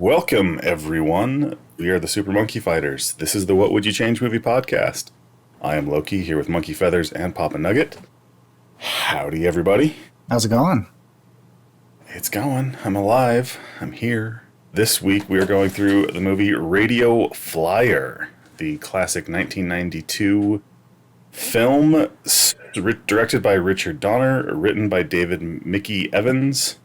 Welcome, everyone. We are the Super Monkey Fighters. This is the What Would You Change movie podcast. I am Loki, here with Monkey Feathers and Papa Nugget. Howdy, everybody. How's it going? It's going. I'm alive. I'm here. This week, we are going through the movie Radio Flyer, the classic 1992 film directed by Richard Donner, written by David Mickey Evans.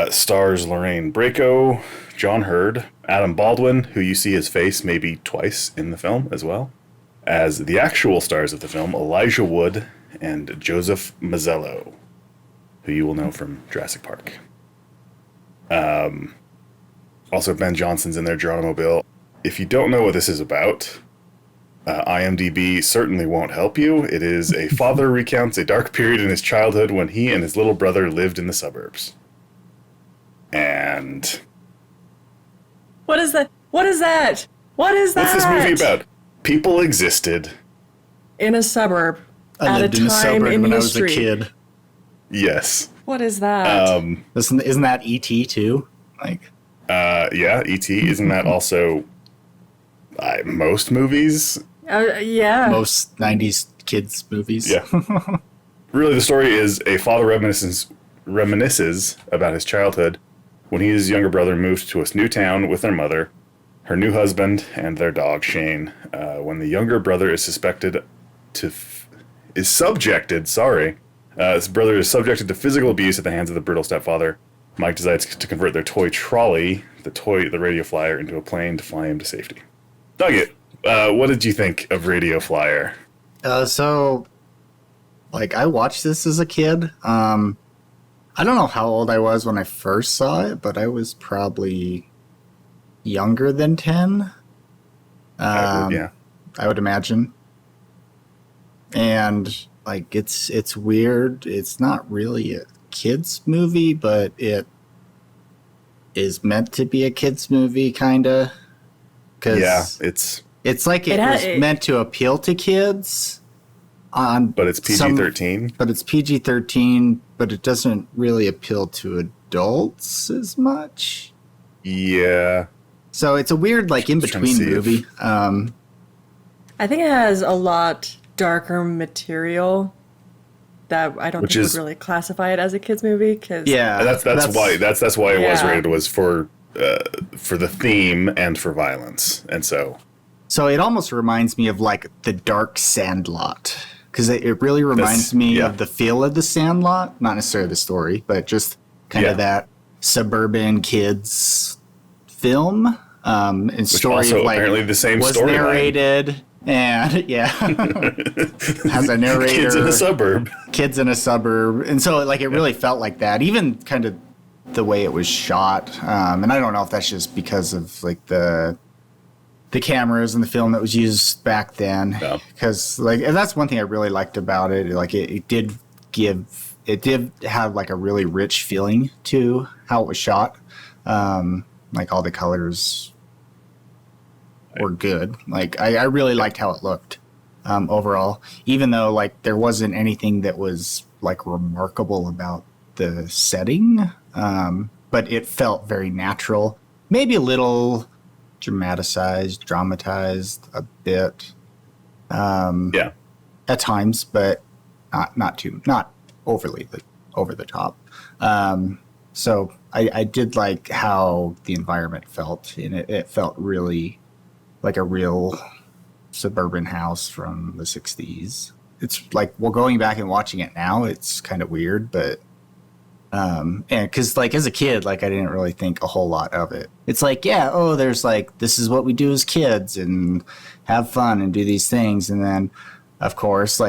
Stars Lorraine Bracco, John Hurd, Adam Baldwin, who you see his face maybe twice in the film as well, as the actual stars of the film, Elijah Wood and Joseph Mazzello, who you will know from Jurassic Park. Also, Ben Johnson's in there, Geronimo Bill. If you don't know what this is about, IMDb certainly won't help you. It is a father recounts a dark period in his childhood when he and his little brother lived in the suburbs. And What is that? What is that? What is that? What's this movie about? People existed. In a suburb. I lived in a suburb when I was a history. kid. Yes. What is that? Isn't that E.T. too? Yeah, E.T. Isn't that also most movies? Yeah. Most 90s kids movies. Yeah. Really, the story is a father reminisces about his childhood when he and his younger brother moved to a new town with their mother, her new husband, and their dog, Shane. When the younger brother is his brother is subjected to physical abuse at the hands of the brutal stepfather. Mike decides to convert their toy trolley, the Radio Flyer, into a plane to fly him to safety. Nugget, what did you think of Radio Flyer? I watched this as a kid. I don't know how old I was when I first saw it, but I was probably younger than 10. I would imagine. And it's weird. It's not really a kids movie, but it is meant to be a kids movie, kinda. It's like it was meant to appeal to kids. But it's PG-13. But it's PG-13, but it doesn't really appeal to adults as much. Yeah. So it's a weird, in-between movie. I think it has a lot darker material that I don't think would really classify it as a kids movie. That's why it was rated, was for the theme and for violence, and so it almost reminds me of the Dark Sandlot, because it really reminds me of the feel of the Sandlot, not necessarily the story, but just kind of that suburban kids film. And which story also of apparently the same was story narrated. And has a narrator. Kids in a suburb. And so it really felt like that. Even kind of the way it was shot. And I don't know if that's just because of the cameras and the film that was used back then. Because and that's one thing I really liked about it. It did have a really rich feeling to how it was shot. All the colors were good. I really liked how it looked overall, even though there wasn't anything that was remarkable about the setting, but it felt very natural, maybe a little dramatized a bit at times, but not overly over the top. So I did like how the environment felt, and it felt really like a real suburban house from the 60s. It's going back and watching it now, it's kind of weird, but and because as a kid, I didn't really think a whole lot of it. It's there's this is what we do as kids and have fun and do these things, and then of course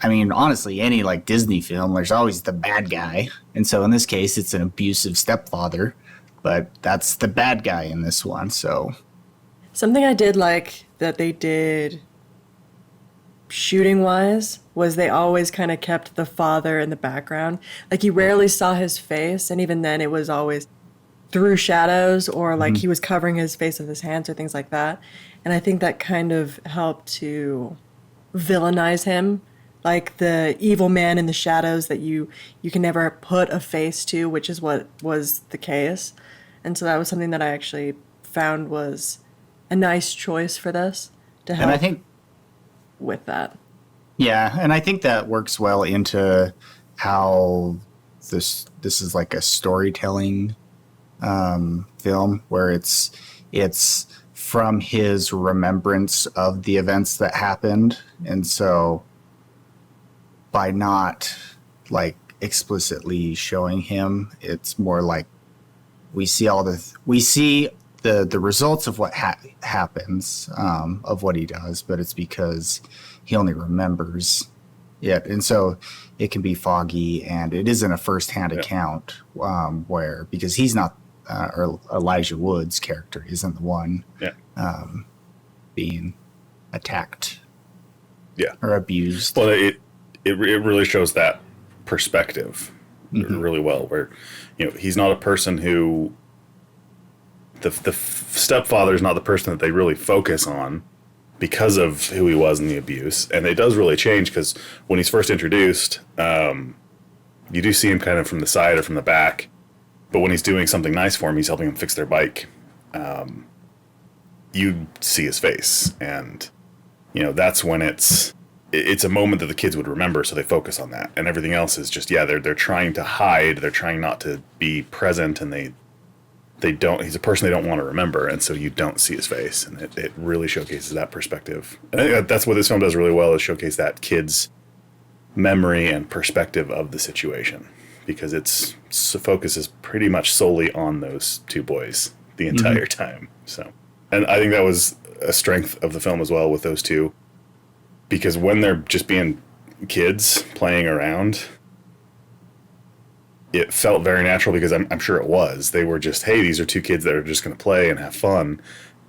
honestly, any Disney film, there's always the bad guy. And so in this case, it's an abusive stepfather, but that's the bad guy in this one. So something I did like that they did shooting wise was they always kind of kept the father in the background. You rarely saw his face. And even then it was always through shadows or he was covering his face with his hands or things like that. And I think that kind of helped to villainize him. The evil man in the shadows that you can never put a face to, which is what was the case. And so that was something that I actually found was a nice choice for this to help And I think, with that. yeah, and I think that works well into how this is like a storytelling film where it's from his remembrance of the events that happened, and so by not like explicitly showing him, it's more like we see the results of what happens, of what he does, but it's because he only remembers it, and so it can be foggy, and it isn't a firsthand account, where because he's not, or Elijah Wood's character isn't the one being attacked or abused. Well, it really shows that perspective really well, where he's not a person who the stepfather is not the person that they really focus on because of who he was in the abuse. And it does really change, because when he's first introduced, you do see him kind of from the side or from the back, but when he's doing something nice for him, he's helping him fix their bike, you see his face, and that's when it's a moment that the kids would remember, so they focus on that, and everything else is just they're trying to hide, they're trying not to be present, and he's a person they don't want to remember, and so you don't see his face, and it really showcases that perspective. And I think that's what this film does really well, is showcase that kid's memory and perspective of the situation, because its focus is pretty much solely on those two boys the entire time. So, and I think that was a strength of the film as well with those two, because when they're just being kids playing around, it felt very natural, because I'm sure it was. They were just, hey, these are two kids that are just going to play and have fun,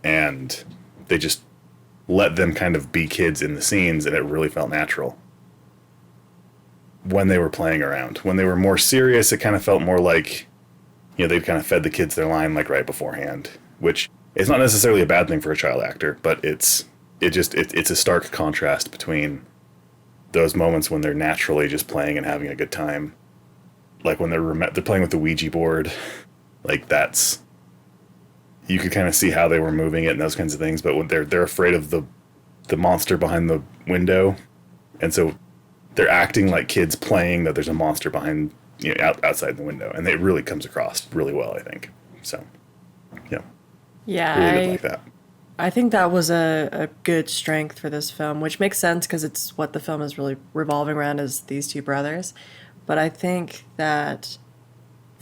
and they just let them kind of be kids in the scenes, and it really felt natural when they were playing around. When they were more serious, it kind of felt more like, they'd kind of fed the kids their line like right beforehand, which is not necessarily a bad thing for a child actor, but it's a stark contrast between those moments when they're naturally just playing and having a good time, like when they're playing with the Ouija board, like that's, you could kind of see how they were moving it and those kinds of things. But when they're afraid of the monster behind the window, and so they're acting like kids playing that there's a monster behind, outside the window, and it really comes across really well, I think. So, yeah, really good like that. I think that was a good strength for this film, which makes sense because it's what the film is really revolving around, is these two brothers. But I think that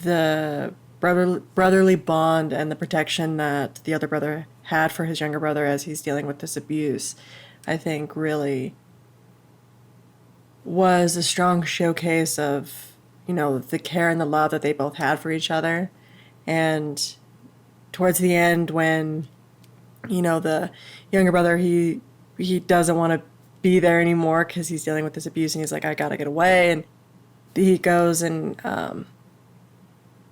the brotherly bond and the protection that the other brother had for his younger brother as he's dealing with this abuse, I think really was a strong showcase of, the care and the love that they both had for each other. And towards the end, when, the younger brother, he doesn't want to be there anymore because he's dealing with this abuse, and he's like, I gotta get away. And he goes and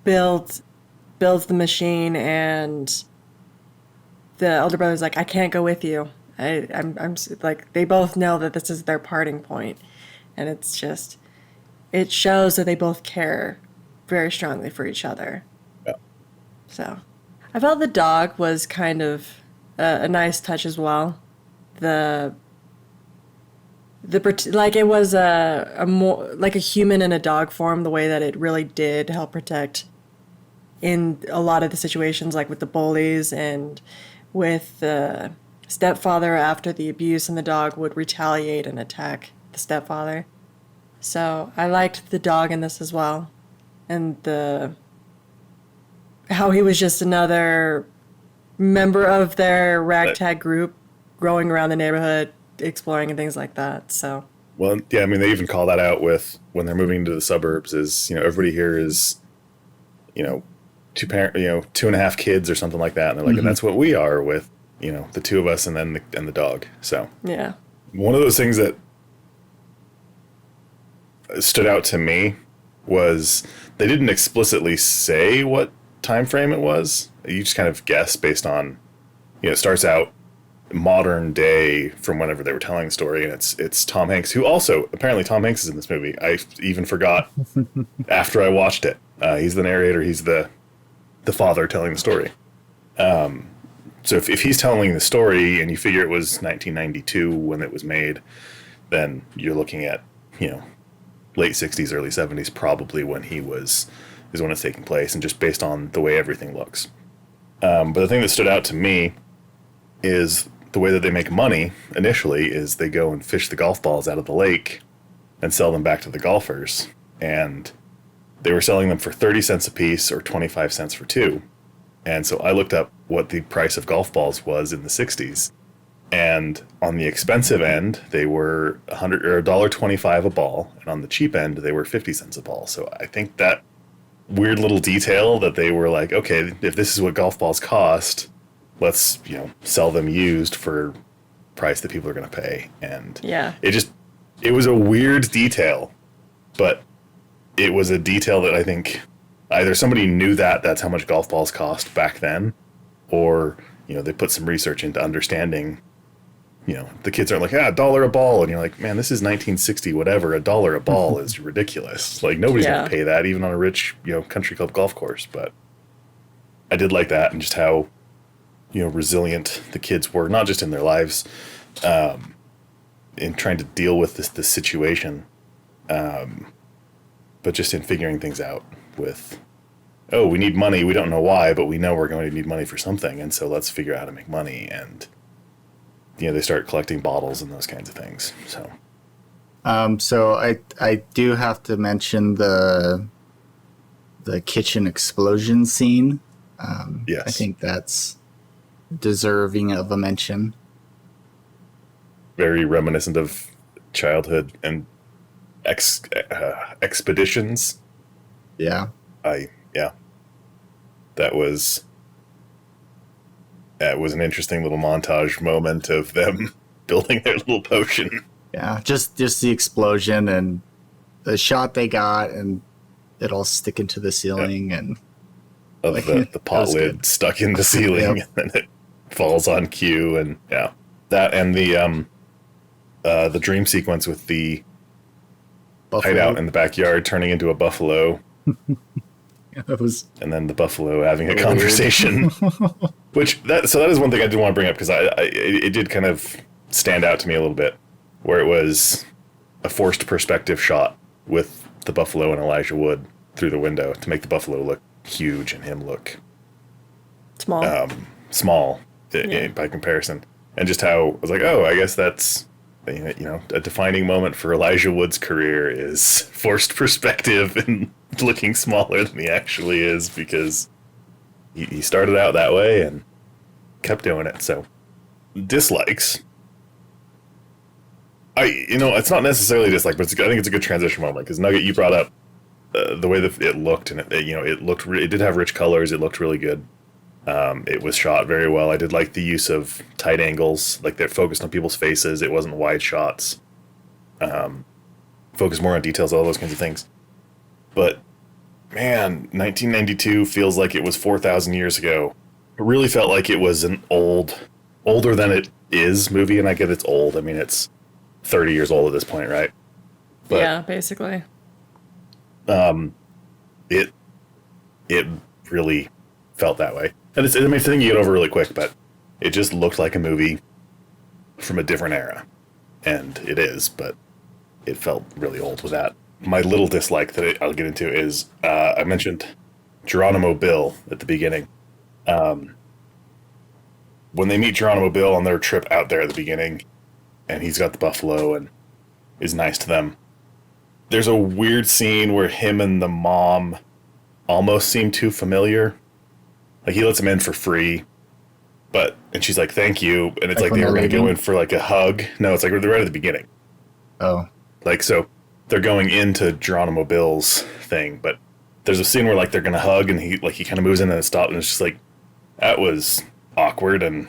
builds the machine, and the elder brother's like, I can't go with you. I'm like, they both know that this is their parting point, and it's just, it shows that they both care very strongly for each other. Yeah. So I felt the dog was kind of a nice touch as well. Like it was a more like a human in a dog form, the way that it really did help protect in a lot of the situations, like with the bullies and with the stepfather after the abuse, and the dog would retaliate and attack the stepfather. So I liked the dog in this as well, and how he was just another member of their ragtag group growing around the neighborhood, exploring and things like that. So, well, yeah, I mean, they even call that out with when they're moving into the suburbs, is, everybody here is, two 2.5 kids or something like that. And they're like, and that's what we are with, the two of us and then the dog. So yeah, one of those things that stood out to me was they didn't explicitly say what time frame it was. You just kind of guess based on, it starts out modern day from whenever they were telling the story, and it's Tom Hanks, who also, apparently Tom Hanks is in this movie. I even forgot after I watched it. He's the narrator, he's the the father telling the story. So if he's telling the story and you figure it was 1992 when it was made, then you're looking at, late 60s, early 70s, probably when is when it's taking place, and just based on the way everything looks. But the thing that stood out to me is the way that they make money initially is they go and fish the golf balls out of the lake and sell them back to the golfers. And they were selling them for 30 cents a piece or 25 cents for two. And so I looked up what the price of golf balls was in the 60s. And on the expensive end, they were $1.25 a ball. And on the cheap end, they were 50 cents a ball. So I think that weird little detail that they were like, okay, if this is what golf balls cost, let's, sell them used for price that people are going to pay. And it was a weird detail, but it was a detail that I think either somebody knew that's how much golf balls cost back then, or, they put some research into understanding, the kids aren't like, $1 a ball. And you're like, man, this is 1960, whatever. $1 a ball is ridiculous. Like, nobody's going to pay that, even on a rich, country club golf course. But I did like that, and just how, resilient the kids were, not just in their lives, in trying to deal with this situation, but just in figuring things out with, we need money. We don't know why, but we know we're going to need money for something. And so let's figure out how to make money. And, they start collecting bottles and those kinds of things. So, so I do have to mention the kitchen explosion scene. yes. I think that's deserving of a mention. Very reminiscent of childhood and expeditions. Yeah. That was an interesting little montage moment of them building their little potion. Yeah, just the explosion and the shot they got, and it all sticking to the ceiling, and of the pot lid good. Stuck in the ceiling, and then it falls on cue, and that, and the dream sequence with the buffalo hideout in the backyard turning into a buffalo. And then the buffalo having a conversation. So that is one thing I did want to bring up, because it did kind of stand out to me a little bit, where it was a forced perspective shot with the buffalo and Elijah Wood through the window to make the buffalo look huge and him look small by comparison. And just how I was like, I guess that's, a defining moment for Elijah Wood's career is forced perspective and looking smaller than he actually is, because he started out that way and kept doing it. So, dislikes. It's not necessarily dislike, but I think it's a good transition moment, because Nugget, you brought up the way that it looked, and it did have rich colors. It looked really good. It was shot very well. I did like the use of tight angles, like they're focused on people's faces. It wasn't wide shots. Focused more on details, all those kinds of things. But, man, 1992 feels like it was 4,000 years ago. It really felt like it was an older than it is movie, and I get it's old. I mean, it's 30 years old at this point, right? But, yeah, basically. It really felt that way. And it's a thing you get over really quick, but it just looked like a movie from a different era. And it is, but it felt really old with that. My little dislike that I'll get into is, I mentioned Geronimo Bill at the beginning. When they meet Geronimo Bill on their trip out there at the beginning, and he's got the buffalo and is nice to them, there's a weird scene where him and the mom almost seem too familiar. Like, he lets him in for free, and she's like, thank you. And it's like they were going to go in for like a hug. No, it's like they're right at the beginning. Oh. Like, so they're going into Geronimo Bill's thing, but there's a scene where like they're going to hug, and he kind of moves in and stops, and it's just like, that was awkward and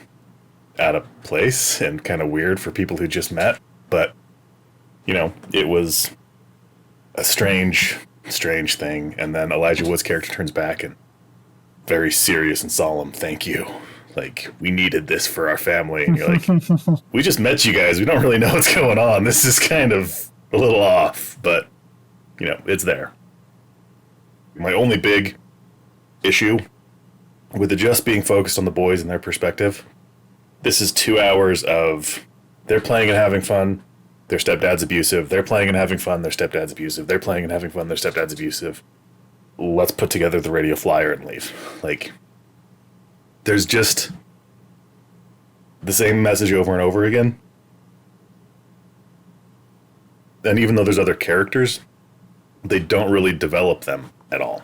out of place and kind of weird for people who just met. But, it was a strange thing. And then Elijah Wood's character turns back and very serious and solemn, thank you. Like, we needed this for our family. And you're like, we just met you guys. We don't really know what's going on. This is kind of a little off, but, it's there. My only big issue with it just being focused on the boys and their perspective, this is 2 hours of they're playing and having fun, their stepdad's abusive, they're playing and having fun, their stepdad's abusive, they're playing and having fun, their stepdad's abusive. Let's put together the radio flyer and leave. Like, there's just the same message over and over again. And even though there's other characters, they don't really develop them at all.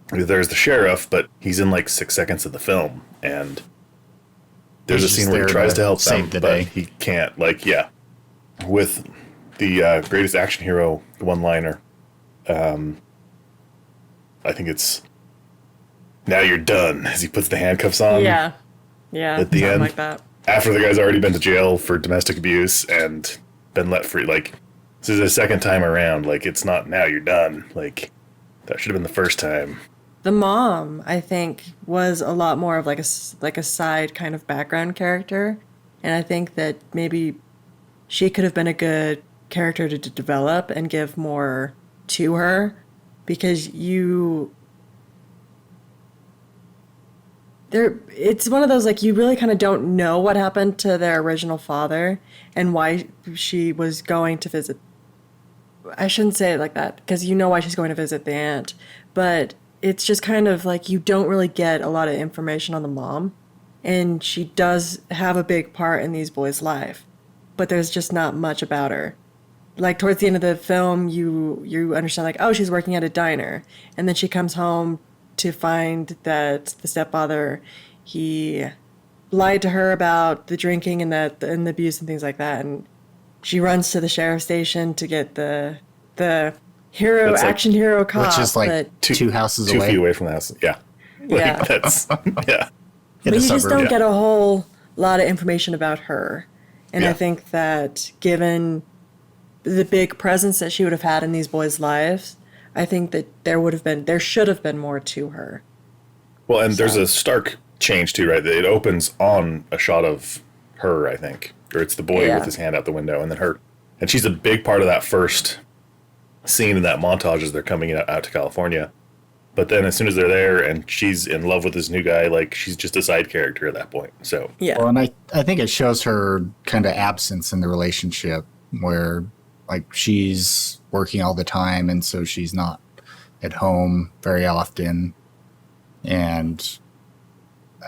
There's the sheriff, but he's in like 6 seconds of the film, and there's a scene where he tries to help them, but he can't. Like, yeah, with the greatest action hero one-liner, I think it's "Now you're done" as he puts the handcuffs on. Yeah, at the end, like that. After the guy's already been to jail for domestic abuse and been let free. Like, this is his second time around. Like, it's not "now you're done." Like, that should have been the first time. The mom, I think, was a lot more of like a side kind of background character, and I think that maybe she could have been a good character to develop and give more to her, because it's one of those, like, you really kind of don't know what happened to their original father and why she was going to visit. I shouldn't say it like that, because you know why she's going to visit the aunt, but it's just kind of like you don't really get a lot of information on the mom, and she does have a big part in these boys' life, but there's just not much about her. Like, towards the end of the film, you understand, like, oh, she's working at a diner, and then she comes home to find that the stepfather, he lied to her about the drinking and the abuse and things like that, and she runs to the sheriff's station to get the hero, action hero cop, which is like two houses away. 2 feet away from the house. Yeah. Yeah. Like, that's, yeah. But you just don't get a whole lot of information about her. And I think that given the big presence that she would have had in these boys' lives, I think that there should have been more to her. Well, and there's a stark change too, right? It opens on a shot of her, I think. Or it's the boy with his hand out the window, and then her. And she's a big part of that first scene in that montage as they're coming out to California. But then as soon as they're there and she's in love with this new guy, like, she's just a side character at that point. So yeah. Well, and I think it shows her kind of absence in the relationship, where, like, she's working all the time, and so she's not at home very often. And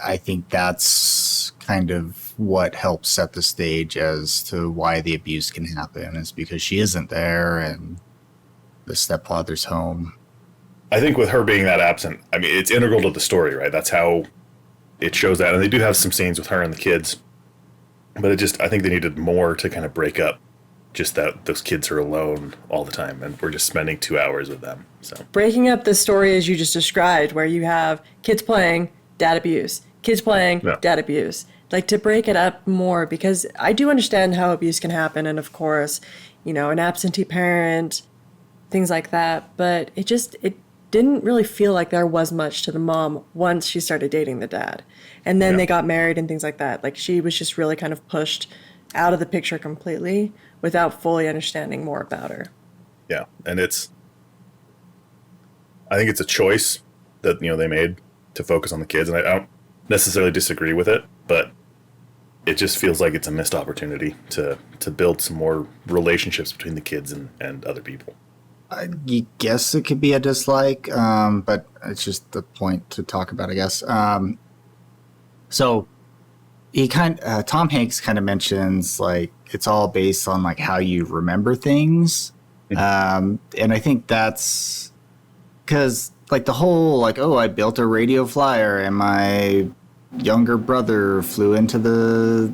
I think that's kind of what helps set the stage as to why the abuse can happen, is because she isn't there and the stepfather's home. I think with her being that absent, I mean, it's integral to the story, right? That's how it shows that. And they do have some scenes with her and the kids, but I think they needed more to kind of break up just that those kids are alone all the time and we're just spending 2 hours with them. So breaking up the story as you just described, where you have kids playing, dad abuse, kids playing, dad abuse. Like, to break it up more, because I do understand how abuse can happen, and of course, an absentee parent, things like that, but it didn't really feel like there was much to the mom once she started dating the dad. And then they got married and things like that. Like, she was just really kind of pushed out of the picture completely without fully understanding more about her. Yeah, and I think it's a choice that, they made to focus on the kids, and I don't necessarily disagree with it, but it just feels like it's a missed opportunity to build some more relationships between the kids and other people. I guess it could be a dislike, but it's just the point to talk about, I guess. So Tom Hanks kind of mentions, like, it's all based on, like, how you remember things. And I think that's because, like, the whole, like, oh, I built a radio flyer and my younger brother flew into the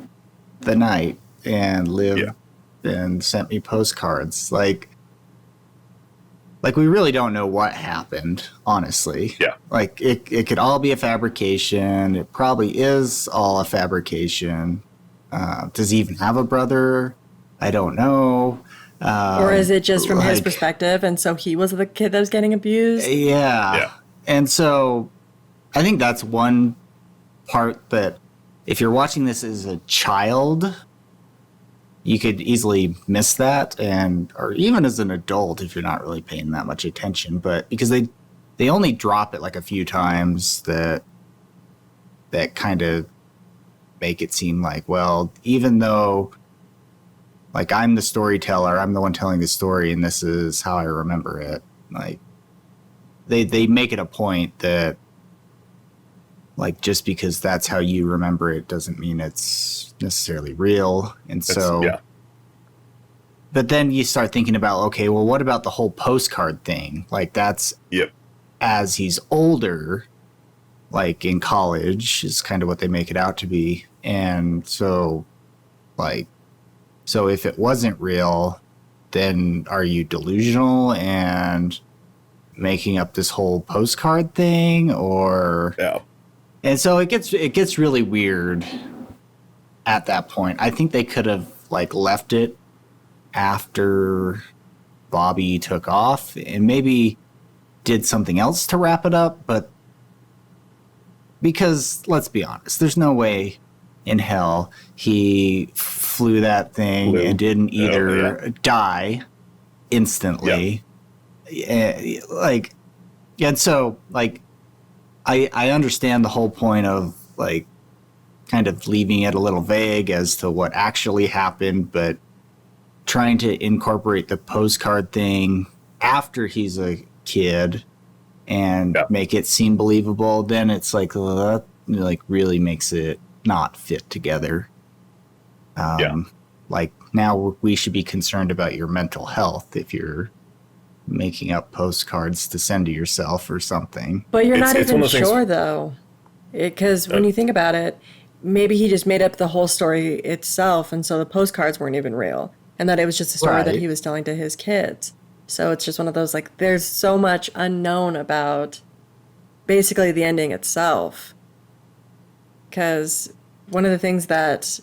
night and lived and sent me postcards. Like, we really don't know what happened, honestly. Yeah. Like, it could all be a fabrication. It probably is all a fabrication. Does he even have a brother? I don't know. Or is it just from his perspective, and so he was the kid that was getting abused? Yeah. And so I think that's one part that, if you're watching this as a child, you could easily miss that, or even as an adult if you're not really paying that much attention. But because they they only drop it like a few times that kind of make it seem like, well, even though like I'm the storyteller, I'm the one telling the story, and this is how I remember it. Like they make it a point that like just because that's how you remember it doesn't mean it's necessarily real. And so yeah. But then you start thinking about, okay, well, what about the whole postcard thing? Like that's as he's older, like in college is kind of what they make it out to be. And so like, so if it wasn't real, then are you delusional and making up this whole postcard thing? Or and so it gets really weird at that point. I think they could have like left it after Bobby took off and maybe did something else to wrap it up, but because let's be honest, there's no way in hell he flew that thing and didn't either die instantly. Like, and so like I understand the whole point of like kind of leaving it a little vague as to what actually happened, but trying to incorporate the postcard thing after he's a kid and make it seem believable, then it's like that like really makes it not fit together. Like now we should be concerned about your mental health if you're making up postcards to send to yourself or something. But you're not even sure though, because when you think about it, maybe he just made up the whole story itself, and so the postcards weren't even real, and that it was just a story that he was telling to his kids. So it's just one of those, like, there's so much unknown about basically the ending itself. Because one of the things that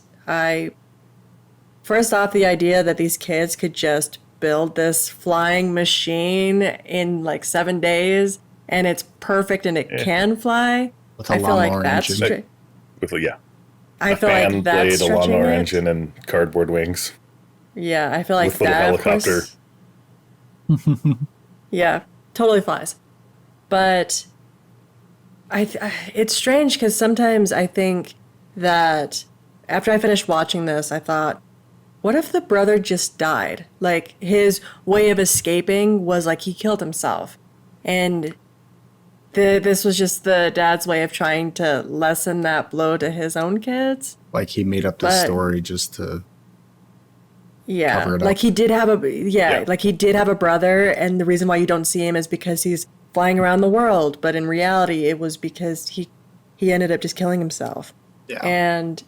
first off, the idea that these kids could just build this flying machine in like 7 days and it's perfect and it can fly. With I feel like that's I feel like blade, that's a lawnmower engine, and cardboard wings. Yeah, I feel like with that helicopter. Yeah, totally flies. But it's strange because sometimes I think that after I finished watching this, I thought, what if the brother just died? Like, his way of escaping was like he killed himself. And this was just the dad's way of trying to lessen that blow to his own kids. Like he made up the story just to cover it up. Like he did have like he did have a brother, and the reason why you don't see him is because he's flying around the world. But in reality, it was because he ended up just killing himself. Yeah. And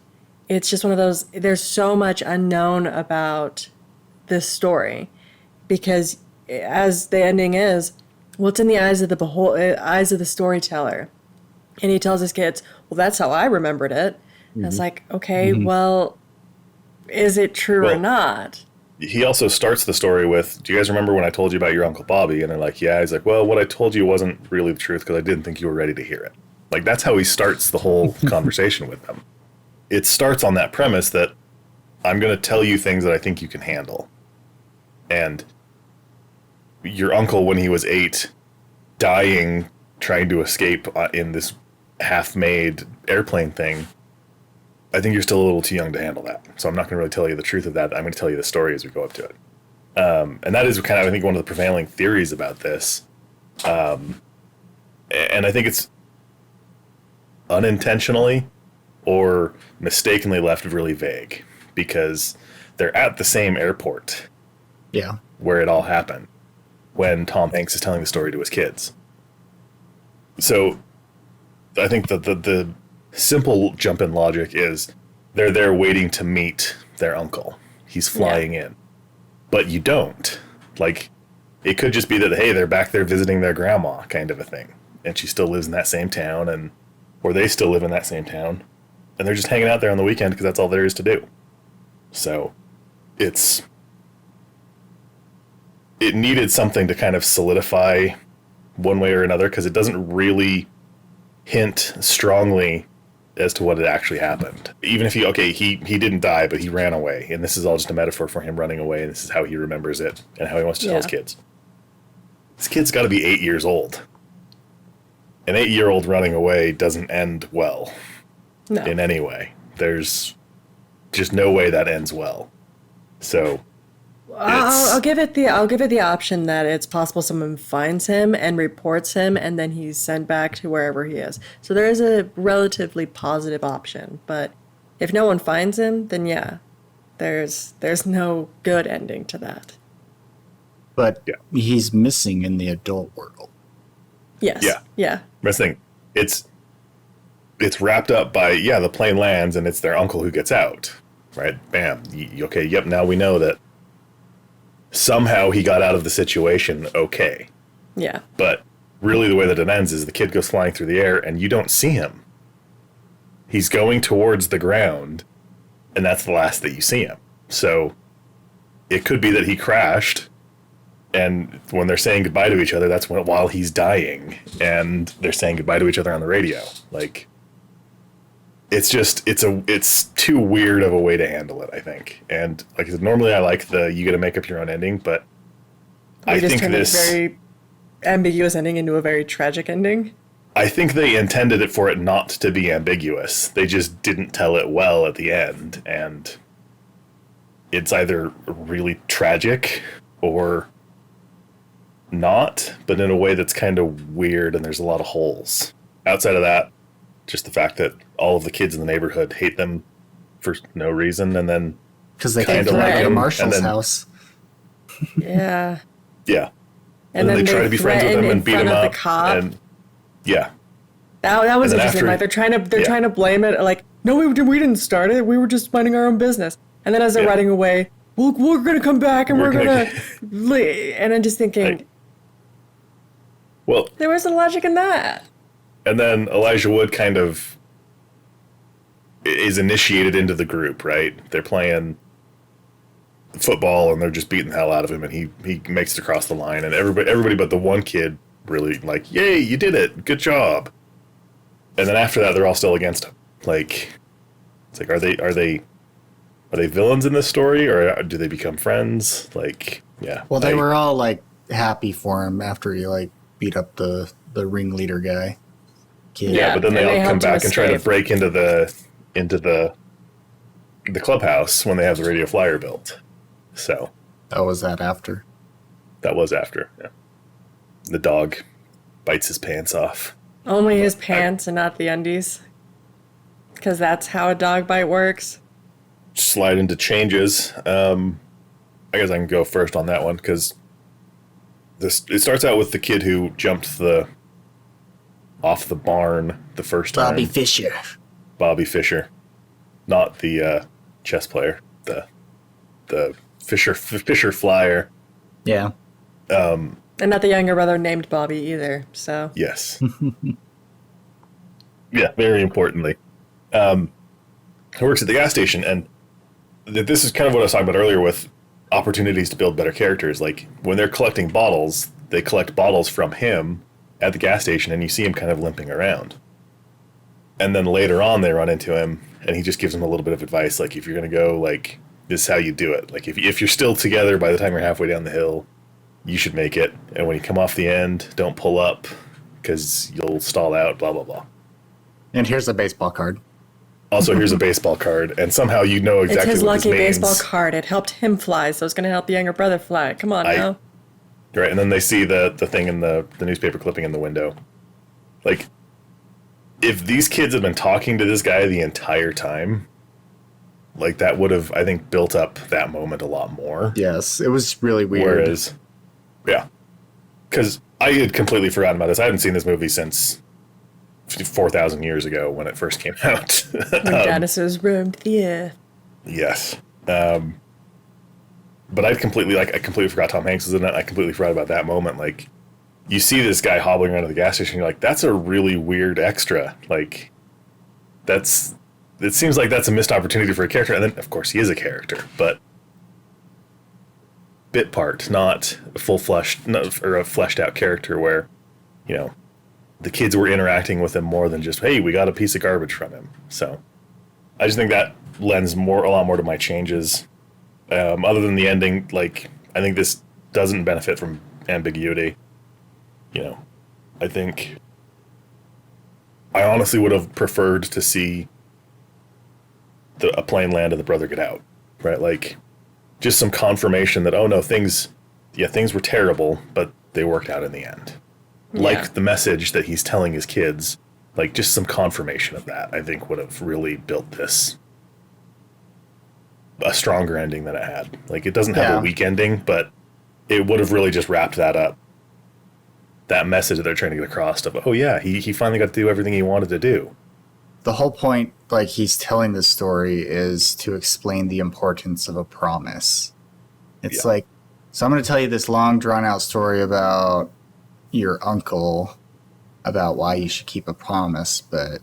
it's just one of those, there's so much unknown about this story because as the ending is, well, it's in the eyes of the storyteller. And he tells his kids, well, that's how I remembered it. And it's like, okay, well, is it true or not? He also starts the story with, do you guys remember when I told you about your Uncle Bobby? And they're like, yeah. He's like, well, what I told you wasn't really the truth because I didn't think you were ready to hear it. Like, that's how he starts the whole conversation with them. It starts on that premise that I'm going to tell you things that I think you can handle. And your uncle, when he was 8, dying, trying to escape in this half-made airplane thing, I think you're still a little too young to handle that. So I'm not going to really tell you the truth of that. I'm going to tell you the story as we go up to it. And that is kind of, I think, one of the prevailing theories about this. And I think it's unintentionally or mistakenly left really vague because they're at the same airport where it all happened when Tom Hanks is telling the story to his kids. So I think that the simple jump in logic is they're there waiting to meet their uncle. He's flying in. But you don't. Like, it could just be that, hey, they're back there visiting their grandma kind of a thing. And she still lives in that same town, or they still live in that same town. And they're just hanging out there on the weekend because that's all there is to do. So it needed something to kind of solidify one way or another because it doesn't really hint strongly as to what had actually happened. Even if he didn't die, but he ran away. And this is all just a metaphor for him running away. And this is how he remembers it and how he wants to tell his kids. This kid's got to be 8 years old. an 8-year-old running away doesn't end well No. in any way. There's just no way that ends well. So I'll give it the option that it's possible someone finds him and reports him, and then he's sent back to wherever he is. So there is a relatively positive option. But if no one finds him, then yeah, there's no good ending to that. But Yeah. he's missing in the adult world. Yes. Yeah. Yeah. best thing, it's wrapped up by, the plane lands and it's their uncle who gets out, right? Bam. Okay, yep, now we know that somehow he got out of the situation okay. Yeah. But really the way that it ends is the kid goes flying through the air and you don't see him. He's going towards the ground, and that's the last that you see him. So it could be that he crashed, and when they're saying goodbye to each other, that's while he's dying, and they're saying goodbye to each other on the radio. Like, it's too weird of a way to handle it, I think. And like I said, normally I like you got to make up your own ending, but I think this a very ambiguous ending into a very tragic ending. I think they intended it for it not to be ambiguous. They just didn't tell it well at the end, and it's either really tragic or not, but in a way that's kind of weird, and there's a lot of holes. Outside of that, just the fact that all of the kids in the neighborhood hate them for no reason, and then Because they Kinda came like to him, the Marshall's and then- house. Yeah. yeah, And then then they try to be friends with threaten him in and beat front him of up, the cop. and yeah, That was And then interesting. after- Like they're yeah. trying to blame it. Like, no, we didn't start it. We were just minding our own business. And then as they're Yeah. riding away, we're gonna come back and We're we're gonna- gonna. And I'm just thinking, Like- well, there was some logic in that. and then Elijah Wood kind of is initiated into the group, right? They're playing football and they're just beating the hell out of him, and he makes it across the line, and everybody but the one kid really like, yay, you did it, good job. And then after that, they're all still against him. Like, it's like, are they villains in this story, or do they become friends? Like, yeah. Well, they were all like happy for him after he like beat up the ringleader guy. Kid. Yeah, but then they and they all come helped him back and try to escape. break into the clubhouse when they have the radio flyer built. So That was that after. that was after. Yeah. The dog bites his pants off. Only his pants and not the undies. Because that's how a dog bite works. Slide into changes. I guess I can go first on that one because it starts out with the kid who jumped off the barn the first time. Bobby Fischer. Bobby Fischer, not the chess player. The Fisher Flyer. Yeah. And not the younger brother named Bobby either. So Yes. Yeah, very importantly. He works at the gas station, and this is kind of what I was talking about earlier with opportunities to build better characters. Like, when they're collecting bottles, they collect bottles from him at the gas station, and you see him kind of limping around. And then later on, they run into him, and he just gives them a little bit of advice, like, if you're going to go, like, this is how you do it. Like, if you're still together by the time you're halfway down the hill, you should make it. And when you come off the end, don't pull up, because you'll stall out, blah, blah, blah. And here's a baseball card. Also, here's a baseball card, and somehow you know it's exactly his what this lucky means. baseball card. It helped him fly, so it's going to help the younger brother fly. Come on now. Right, and then they see the thing in the newspaper clipping in the window. Like, if these kids had been talking to this guy the entire time, like, that would have, I think, built up that moment a lot more. Yes, it was really weird. Whereas, yeah, because I had completely forgotten about this. I hadn't seen this movie since 4,000 years ago when it first came out. When dinosaurs roamed the earth. Yes. But I completely forgot Tom Hanks was in it. I completely forgot about that moment. Like, you see this guy hobbling around to the gas station, you're like, that's a really weird extra. Like, it seems like that's a missed opportunity for a character. And then, of course, he is a character, but bit part, not a a fleshed out character where, you know, the kids were interacting with him more than just, hey, we got a piece of garbage from him. So I just think that lends a lot more to my changes. Other than the ending, like, I think this doesn't benefit from ambiguity. You know, I think I honestly would have preferred to see a plane land and the brother get out, right? Like, just some confirmation that, oh no, things were terrible, but they worked out in the end. Yeah. Like the message that he's telling his kids, like just some confirmation of that, I think would have really built this a stronger ending than it had. Like, it doesn't have a weak ending, but it would have really just wrapped that up. That message that they're trying to get across of, oh yeah, he finally got to do everything he wanted to do. The whole point, like, he's telling this story is to explain the importance of a promise. It's like, so I'm going to tell you this long, drawn-out story about your uncle, about why you should keep a promise, but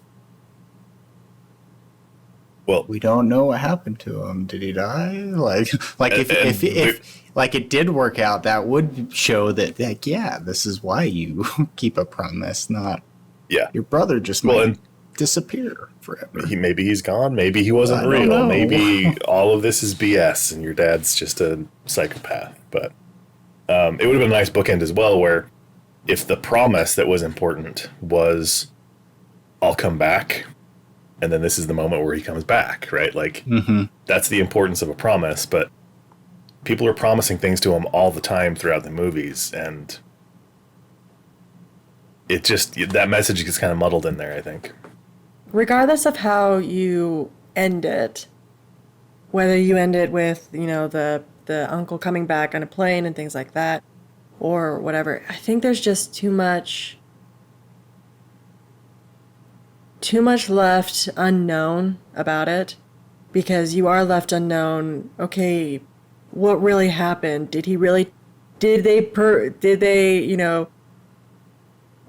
we don't know what happened to him. Did he die? Like if like it did work out, that would show that, like, yeah, this is why you keep a promise, not your brother just might disappear forever. Maybe he's gone. Maybe he wasn't real. Maybe all of this is BS and your dad's just a psychopath. But it would have been a nice bookend as well, where if the promise that was important was, I'll come back, and then this is the moment where he comes back, right? Like, that's the importance of a promise. But people are promising things to him all the time throughout the movies, and it just, that message gets kind of muddled in there, I think. Regardless of how you end it, whether you end it with, you know, the uncle coming back on a plane and things like that, or whatever, I think there's just too much left unknown about it, because you are left unknown. Okay, what really happened? Did they, you know,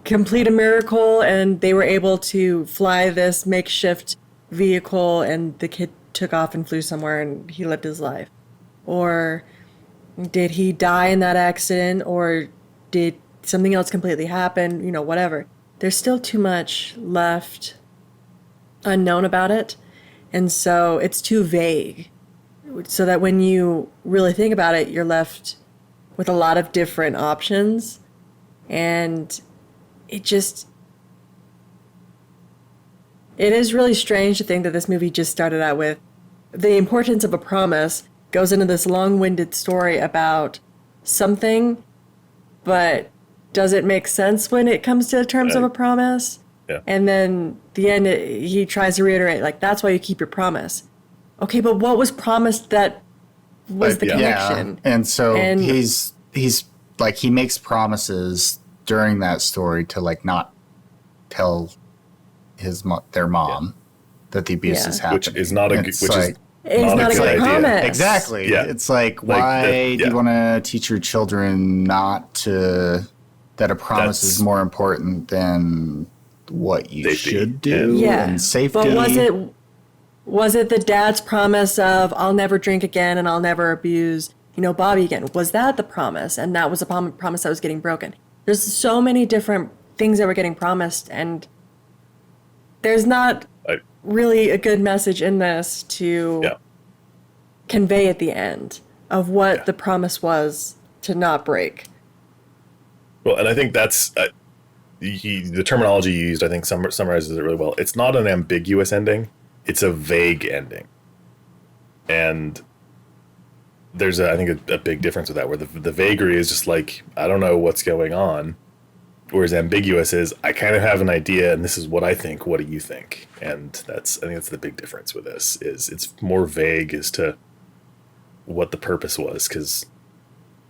complete a miracle and they were able to fly this makeshift vehicle and the kid took off and flew somewhere and he lived his life? Or did he die in that accident, or did something else completely happen? You know, whatever. There's still too much left unknown about it, and so it's too vague, so that when you really think about it, you're left with a lot of different options, and it is really strange to think that this movie just started out with the importance of a promise, goes into this long-winded story about something, but does it make sense when it comes to terms of a promise? Yeah. And then the end, he tries to reiterate, like, that's why you keep your promise. Okay, but what was promised that was the connection? Yeah. And so he's like, he makes promises during that story to, like, not tell their mom that the abuse is happening. Which is not a good promise. idea. Exactly. Yeah. It's like, why do you want to teach your children that a promise is more important than what you should do and safety? But was it the dad's promise of, I'll never drink again and I'll never abuse, you know, Bobby again? Was that the promise? And that was a promise that was getting broken. There's so many different things that were getting promised, and there's not really a good message in this to convey at the end of what the promise was to not break. Well, and I think that's the terminology you used, I think, summarizes it really well. It's not an ambiguous ending. It's a vague ending. And there's, I think, a big difference with that, where the vagary is just like, I don't know what's going on. Whereas ambiguous is, I kind of have an idea, and this is what I think. What do you think? And I think that's the big difference with this, is it's more vague as to what the purpose was. Because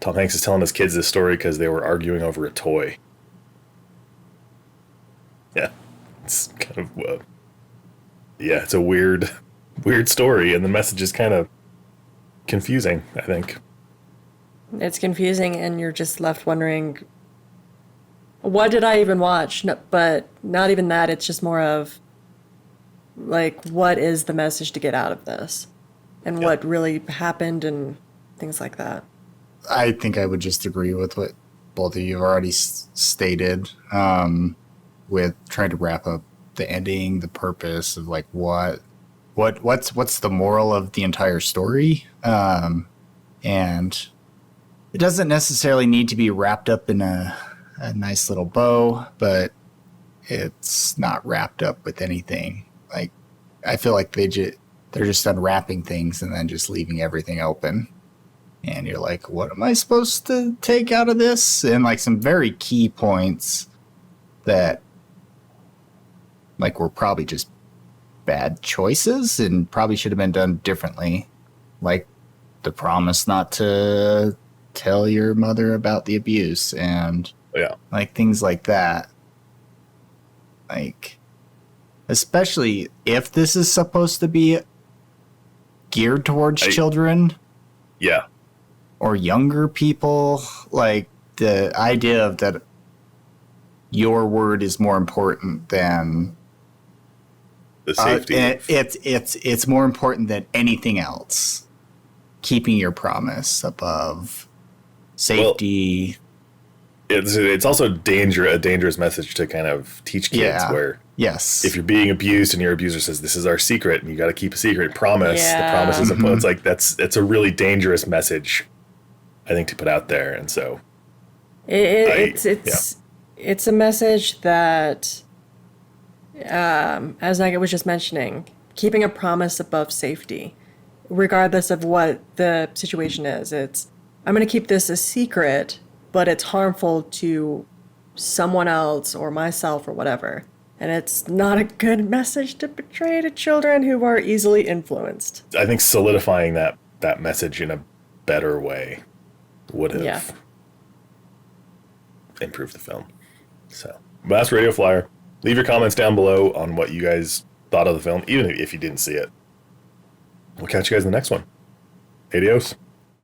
Tom Hanks is telling his kids this story because they were arguing over a toy. Yeah, it's kind of it's a weird story, and the message is kind of confusing, I think. It's confusing, and you're just left wondering, what did I even watch? No, but not even that. It's just more of, like, what is the message to get out of this? And what really happened and things like that. I think I would just agree with what both of you have already stated, with trying to wrap up the ending, the purpose of, like, what's the moral of the entire story. And it doesn't necessarily need to be wrapped up in a nice little bow, but it's not wrapped up with anything. Like, I feel like they're just unwrapping things and then just leaving everything open. And you're like, what am I supposed to take out of this? And like some very key points that like were probably just bad choices and probably should have been done differently. Like the promise not to tell your mother about the abuse and like things like that. Like, especially if this is supposed to be geared towards children. Yeah. Or younger people, like the idea of that your word is more important than the safety. It's more important than anything else. Keeping your promise above safety. Well, it's also a dangerous message to kind of teach kids where if you're being abused and your abuser says this is our secret and you got to keep a secret, promise. The promise is it's like that's a really dangerous message, I think, to put out there. And so it's a message that, as Nugget was just mentioning, keeping a promise above safety, regardless of what the situation is. It's, I'm going to keep this a secret, but it's harmful to someone else or myself or whatever. And it's not a good message to portray to children who are easily influenced. I think solidifying that message in a better way would have improved the film. So, but that's Radio Flyer. Leave your comments down below on what you guys thought of the film, even if you didn't see it. We'll catch you guys in the next one. Adios.